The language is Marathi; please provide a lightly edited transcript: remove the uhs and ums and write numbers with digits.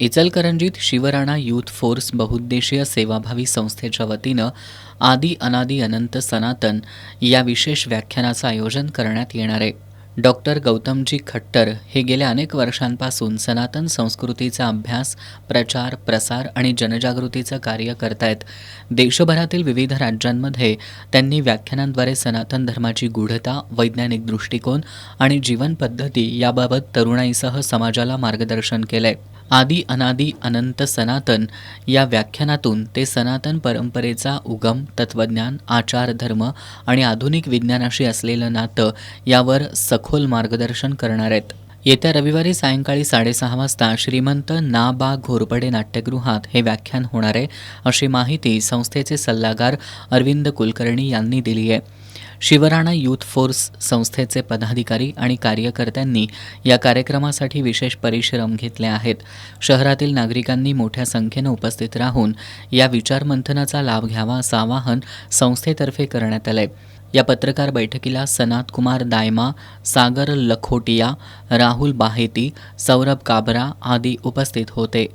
इचलकरंजीत शिवराणा यूथ फोर्स बहुउद्देशीय सेवाभावी संस्थेच्या वतीनं आदि अनादि अनंत सनातन या विशेष व्याख्यानाचं आयोजन करण्यात येणार आहे. डॉक्टर गौतमजी खट्टर हे गेल्या अनेक वर्षांपासून सनातन संस्कृतीचा अभ्यास, प्रचार, प्रसार आणि जनजागृतीचं कार्य करतायत. देशभरातील विविध राज्यांमध्ये त्यांनी व्याख्यानांद्वारे सनातन धर्माची गूढता, वैज्ञानिक दृष्टिकोन आणि जीवनपद्धती याबाबत तरुणाईसह समाजाला मार्गदर्शन केलंय. आदि अनादि अनंत सनातन या व्याख्यानातून ते सनातन परंपरेचा उगम, तत्त्वज्ञान, आचार, धर्म आणि आधुनिक विज्ञानाशी असलेलं नातं यावर सखोल मार्गदर्शन करणार आहेत. येत्या रविवारी सायंकाळी 6:30 वाजता श्रीमंत ना. बा. घोरपडे नाट्यगृहात हे व्याख्यान होणार आहे, अशी माहिती संस्थेचे सल्लागार अरविंद कुलकर्णी यांनी दिली आहे. शिवराणा यूथ फोर्स संस्थेचे पदाधिकारी आणि कार्यकर्त्यांनी या कार्यक्रमासाठी विशेष परिश्रम घेतले आहेत. शहरातील नागरिकांनी मोठ्या संख्येनं उपस्थित राहून या विचारमंथनाचा लाभ घ्यावा असं आवाहन संस्थेतर्फे करण्यात आलंय. या पत्रकार बैठकीला सनात कुमार दायमा, सागर लखोटिया, राहुल बाहेती, सौरभ काबरा आदी उपस्थित होते.